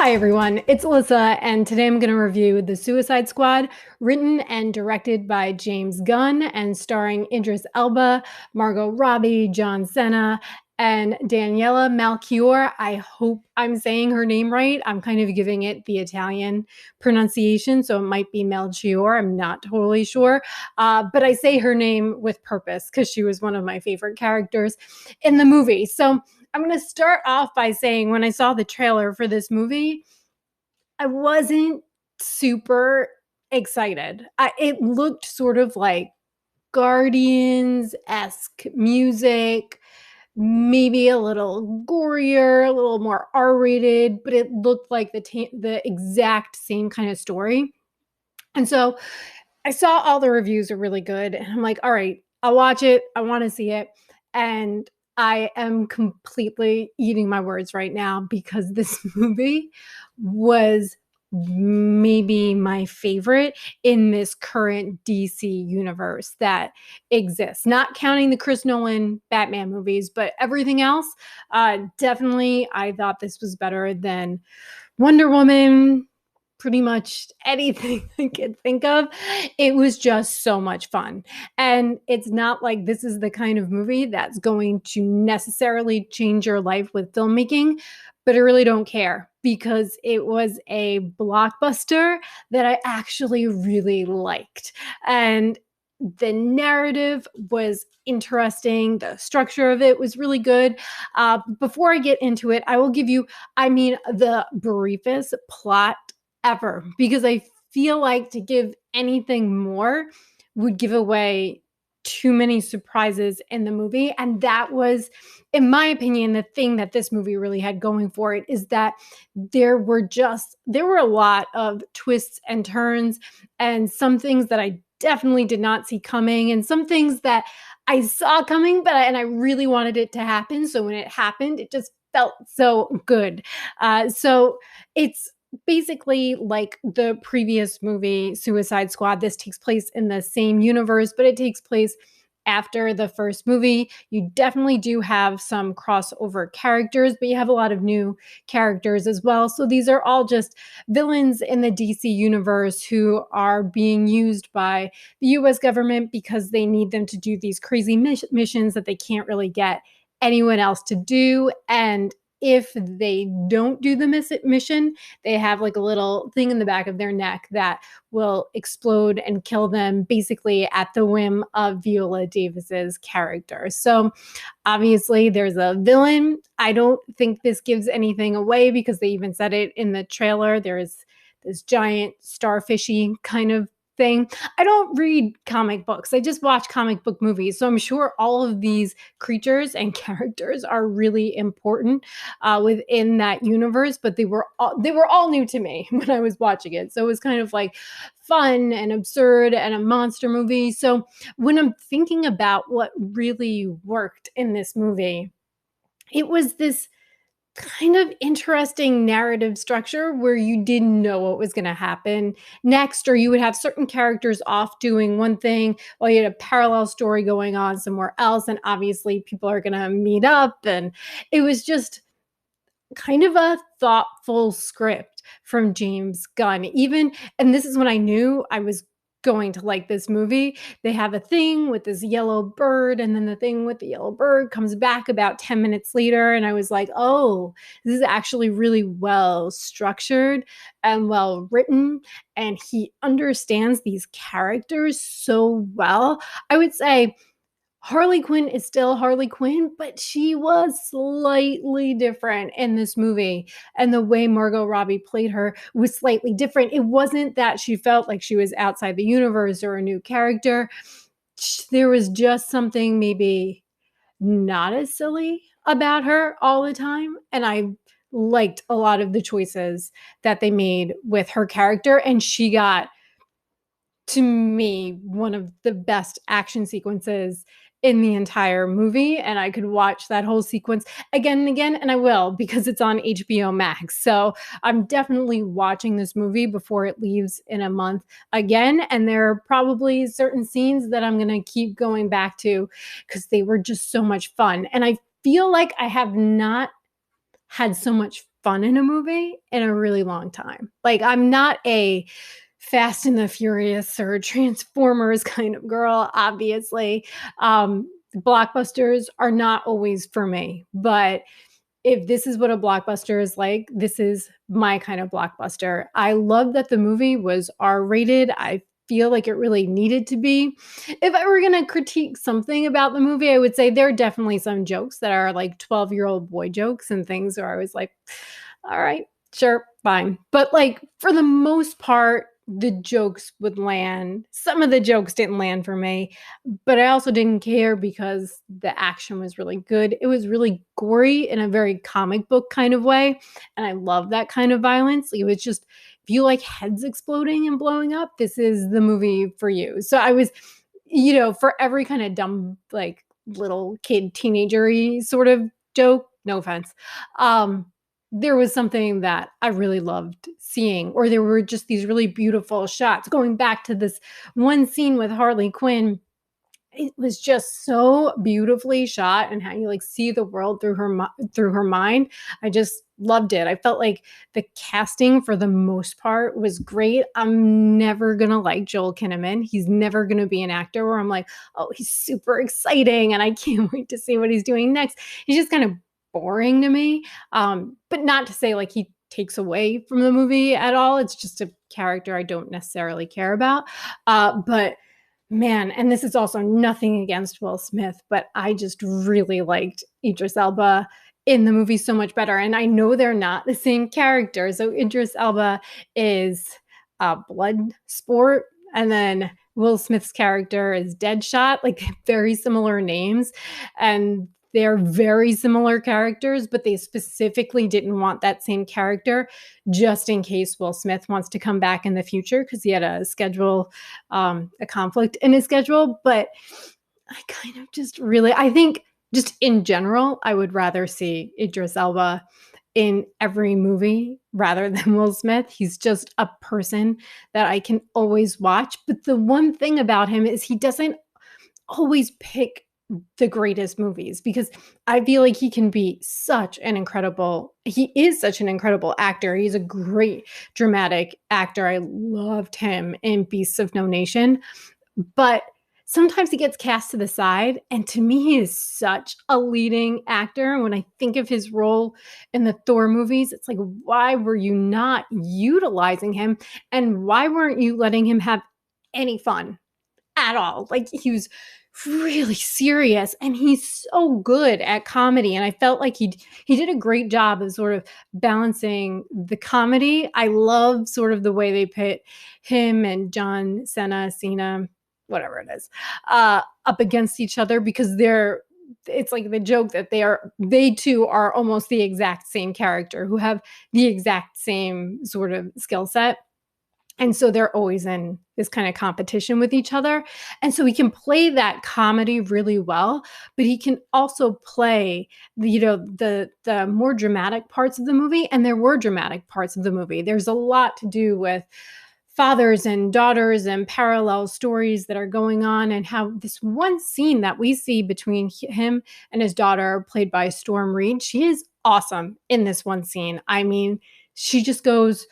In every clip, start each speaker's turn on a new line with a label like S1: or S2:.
S1: Hi, everyone. It's Alyssa, and today I'm going to review The Suicide Squad, written and directed by James Gunn and starring Idris Elba, Margot Robbie, John Cena, and Daniela Melchior. I hope I'm saying her name right. I'm kind of giving it the Italian pronunciation, so it might be Melchior. I'm not totally sure. But I say her name with purpose because she was one of my favorite characters in the movie. So I'm going to start off by saying when I saw the trailer for this movie, I wasn't super excited. It looked sort of like Guardians esque music, maybe a little gorier, a little more R rated, but it looked like the exact same kind of story. And so I saw all the reviews are really good, and I'm like, all right, I'll watch it. I want to see it. And I am completely eating my words right now because this movie was maybe my favorite in this current DC universe that exists. Not counting the Chris Nolan Batman movies, but everything else. Definitely, I thought this was better than Wonder Woman, pretty much anything I could think of. It was just so much fun. And it's not like this is the kind of movie that's going to necessarily change your life with filmmaking, but I really don't care because it was a blockbuster that I actually really liked. And the narrative was interesting. The structure of it was really good. Before I get into it, I will give you, the briefest plot ever because I feel like to give anything more would give away too many surprises in the movie. And that was, in my opinion, the thing that this movie really had going for it is that there were a lot of twists and turns and some things that I definitely did not see coming and some things that I saw coming, and I really wanted it to happen. So when it happened, it just felt so good. So it's basically like the previous movie, Suicide Squad. This takes place in the same universe, but it takes place after the first movie. You definitely do have some crossover characters, but you have a lot of new characters as well. So these are all just villains in the DC universe who are being used by the US government because they need them to do these crazy missions that they can't really get anyone else to do. And if they don't do the mission, they have like a little thing in the back of their neck that will explode and kill them basically at the whim of Viola Davis's character. So obviously there's a villain. I don't think this gives anything away because they even said it in the trailer. There is this giant starfishy kind of thing. I don't read comic books. I just watch comic book movies. So I'm sure all of these creatures and characters are really important within that universe, but they were all new to me when I was watching it. So it was kind of like fun and absurd and a monster movie. So when I'm thinking about what really worked in this movie, it was this kind of interesting narrative structure where you didn't know what was going to happen next, or you would have certain characters off doing one thing while you had a parallel story going on somewhere else. And obviously, people are going to meet up. And it was just kind of a thoughtful script from James Gunn. And this is when I knew I was going to like this movie. They have a thing with this yellow bird, and then the thing with the yellow bird comes back about 10 minutes later. And I was like, oh, this is actually really well structured and well written. And he understands these characters so well. I would say Harley Quinn is still Harley Quinn, but she was slightly different in this movie. And the way Margot Robbie played her was slightly different. It wasn't that she felt like she was outside the universe or a new character. There was just something maybe not as silly about her all the time. And I liked a lot of the choices that they made with her character. And she got, to me, one of the best action sequences in the entire movie, and I could watch that whole sequence again and again, and I will because it's on HBO Max. So I'm definitely watching this movie before it leaves in a month again, and there are probably certain scenes that I'm going to keep going back to because they were just so much fun. And I feel like I have not had so much fun in a movie in a really long time. Like, I'm not a Fast and the Furious or Transformers kind of girl, obviously. Blockbusters are not always for me, but if this is what a blockbuster is like, this is my kind of blockbuster. I love that the movie was R-rated. I feel like it really needed to be. If I were going to critique something about the movie, I would say there are definitely some jokes that are like 12-year-old boy jokes and things where I was like, all right, sure, fine. But like for the most part, the jokes would land. Some of the jokes didn't land for me, but I also didn't care because the action was really good. It was really gory in a very comic book kind of way. And I love that kind of violence. It was just, if you like heads exploding and blowing up, this is the movie for you. So I was, for every kind of dumb, like little kid, teenager-y sort of joke, no offense, there was something that I really loved seeing, or there were just these really beautiful shots. Going back to this one scene with Harley Quinn, it was just so beautifully shot and how you like see the world through her mind. I just loved it. I felt like the casting for the most part was great. I'm never going to like Joel Kinnaman. He's never going to be an actor where I'm like, "Oh, he's super exciting and I can't wait to see what he's doing next." He's just kind of boring to me. But not to say like he takes away from the movie at all. It's just a character I don't necessarily care about. But man, and this is also nothing against Will Smith, but I just really liked Idris Elba in the movie so much better. And I know they're not the same character. So Idris Elba is Bloodsport, and then Will Smith's character is Deadshot, like very similar names. And they're very similar characters, but they specifically didn't want that same character just in case Will Smith wants to come back in the future because he had a conflict in his schedule. But I kind of just really, I think just in general, I would rather see Idris Elba in every movie rather than Will Smith. He's just a person that I can always watch. But the one thing about him is he doesn't always pick the greatest movies, because I feel like he is such an incredible actor. He's a great dramatic actor. I loved him in Beasts of No Nation, but sometimes he gets cast to the side. And to me, he is such a leading actor. When I think of his role in the Thor movies, it's like, why were you not utilizing him? And why weren't you letting him have any fun at all? Like, he was really serious and he's so good at comedy, and I felt like he did a great job of sort of balancing the comedy. I love sort of the way they put him and Cena, whatever it is, up against each other, because it's like the joke that they two are almost the exact same character who have the exact same sort of skill set. And so they're always in this kind of competition with each other. And so he can play that comedy really well, but he can also play the more dramatic parts of the movie. And there were dramatic parts of the movie. There's a lot to do with fathers and daughters and parallel stories that are going on, and how this one scene that we see between him and his daughter, played by Storm Reed, she is awesome in this one scene. I mean, she just goes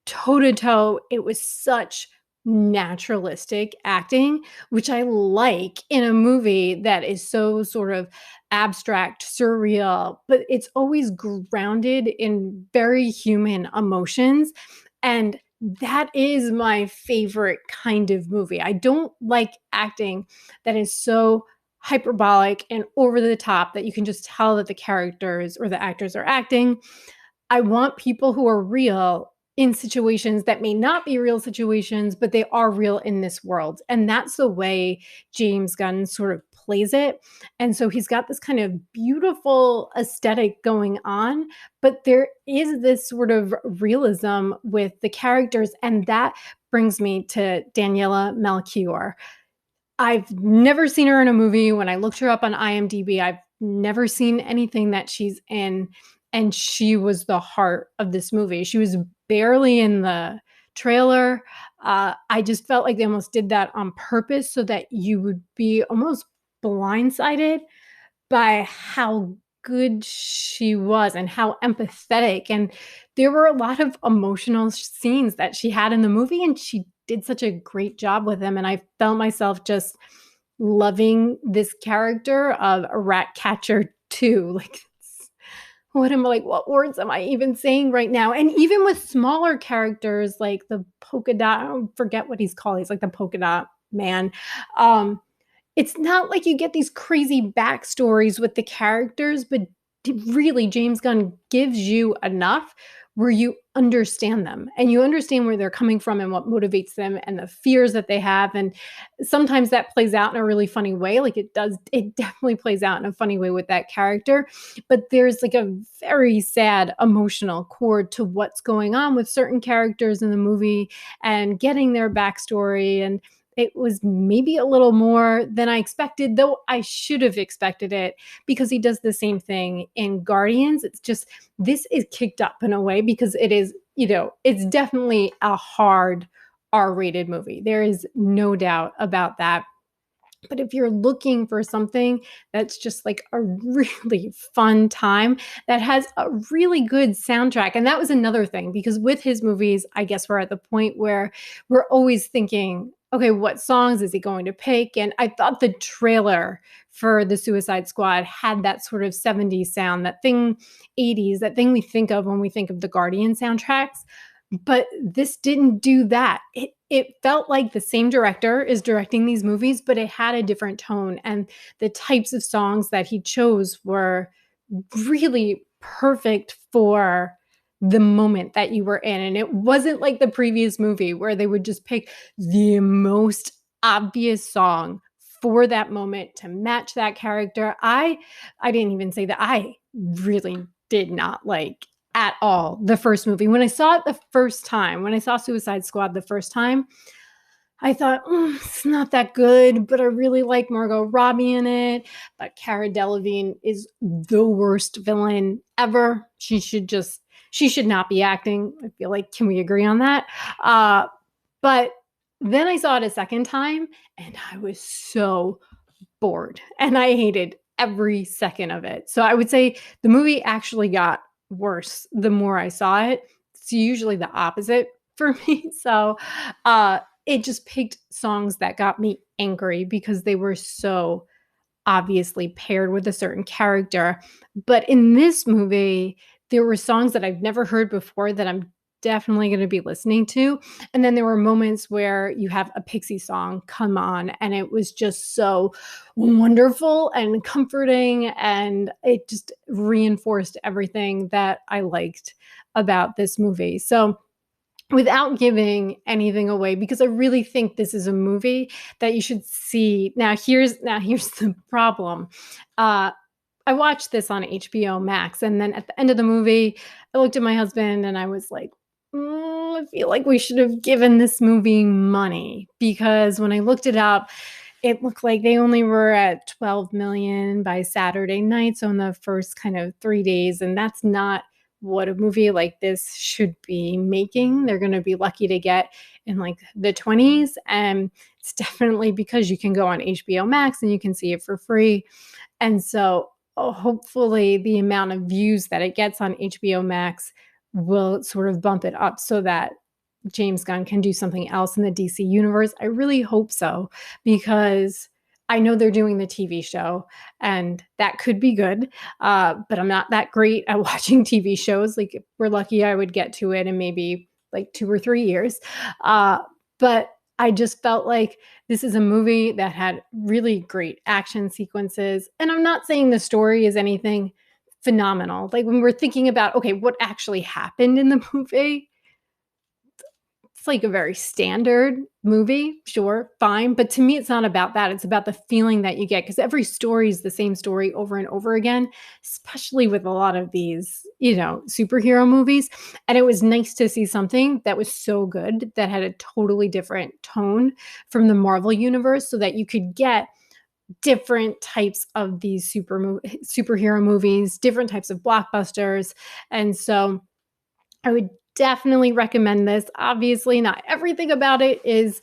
S1: toe to toe. It was such naturalistic acting, which I like in a movie that is so sort of abstract, surreal, but it's always grounded in very human emotions. And that is my favorite kind of movie. I don't like acting that is so hyperbolic and over the top that you can just tell that the characters or the actors are acting. I want people who are real in situations that may not be real situations, but they are real in this world. And that's the way James Gunn sort of plays it. And so he's got this kind of beautiful aesthetic going on, but there is this sort of realism with the characters. And that brings me to Daniela Melchior. I've never seen her in a movie. When I looked her up on IMDb, I've never seen anything that she's in. And she was the heart of this movie. She was barely in the trailer. I just felt like they almost did that on purpose so that you would be almost blindsided by how good she was and how empathetic. And there were a lot of emotional scenes that she had in the movie, and she did such a great job with them. And I felt myself just loving this character of a Ratcatcher too. Like, what words am I even saying right now? And even with smaller characters like the polka dot, I don't forget what he's called. He's like the polka dot man. Um, it's not like you get these crazy backstories with the characters, but really, James Gunn gives you enough where you understand them and you understand where they're coming from and what motivates them and the fears that they have. And sometimes that plays out in a really funny way. Like it definitely plays out in a funny way with that character. But there's like a very sad emotional core to what's going on with certain characters in the movie and getting their backstory. And it was maybe a little more than I expected, though I should have expected it because he does the same thing in Guardians. It's just this is kicked up in a way because it is, it's definitely a hard R-rated movie. There is no doubt about that. But if you're looking for something that's just like a really fun time that has a really good soundtrack, and that was another thing because with his movies, I guess we're at the point where we're always thinking, okay, what songs is he going to pick? And I thought the trailer for the Suicide Squad had that sort of 70s sound, that thing, 80s, that thing we think of when we think of the Guardian soundtracks. But this didn't do that. It felt like the same director is directing these movies, but it had a different tone. And the types of songs that he chose were really perfect for the moment that you were in. And it wasn't like the previous movie where they would just pick the most obvious song for that moment to match that character. I didn't even say that I really did not like at all the first movie. When I saw it the first time, when I saw Suicide Squad the first time, I thought, it's not that good, but I really like Margot Robbie in it. But Cara Delevingne is the worst villain ever. She should not be acting. I feel like, can we agree on that? But then I saw it a second time and I was so bored and I hated every second of it. So I would say the movie actually got worse the more I saw it. It's usually the opposite for me. So it just picked songs that got me angry because they were so obviously paired with a certain character. But in this movie, there were songs that I've never heard before that I'm definitely going to be listening to. And then there were moments where you have a Pixie song come on, and it was just so wonderful and comforting. And it just reinforced everything that I liked about this movie. So, without giving anything away, because I really think this is a movie that you should see. Now here's the problem. I watched this on HBO Max, and then at the end of the movie, I looked at my husband and I was like, I feel like we should have given this movie money, because when I looked it up, it looked like they only were at 12 million by Saturday night, so in the first kind of 3 days, and that's not what a movie like this should be making. They're going to be lucky to get in like the 20s. And it's definitely because you can go on HBO Max and you can see it for free. And so hopefully the amount of views that it gets on HBO Max will sort of bump it up so that James Gunn can do something else in the DC universe. I really hope so, because I know they're doing the TV show and that could be good. But I'm not that great at watching TV shows. Like, if we're lucky, I would get to it in maybe like 2 or 3 years. But I just felt like this is a movie that had really great action sequences. And I'm not saying the story is anything phenomenal. Like, when we're thinking about, okay, what actually happened in the movie, it's like a very standard movie, sure, fine. But to me, it's not about that. It's about the feeling that you get, because every story is the same story over and over again, especially with a lot of these, superhero movies. And it was nice to see something that was so good that had a totally different tone from the Marvel universe, so that you could get different types of these superhero movies, different types of blockbusters. And so I would definitely recommend this. Obviously, not everything about it is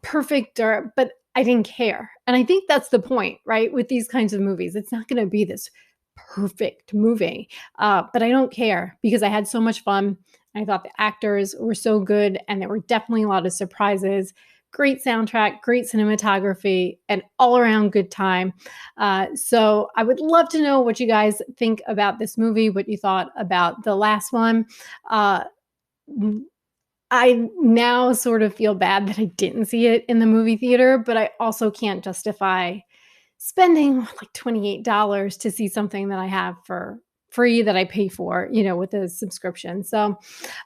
S1: perfect, but I didn't care. And I think that's the point, right? With these kinds of movies, it's not going to be this perfect movie. But I don't care because I had so much fun. I thought the actors were so good, and there were definitely a lot of surprises. Great soundtrack, great cinematography, and all around good time. So I would love to know what you guys think about this movie, what you thought about the last one. Uh, I now sort of feel bad that I didn't see it in the movie theater, but I also can't justify spending like $28 to see something that I have for free that I pay for, with a subscription. So,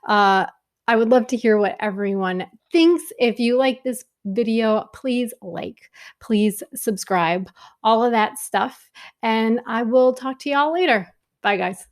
S1: uh, I would love to hear what everyone thinks. If you like this video, please like, please subscribe, all of that stuff. And I will talk to y'all later. Bye, guys.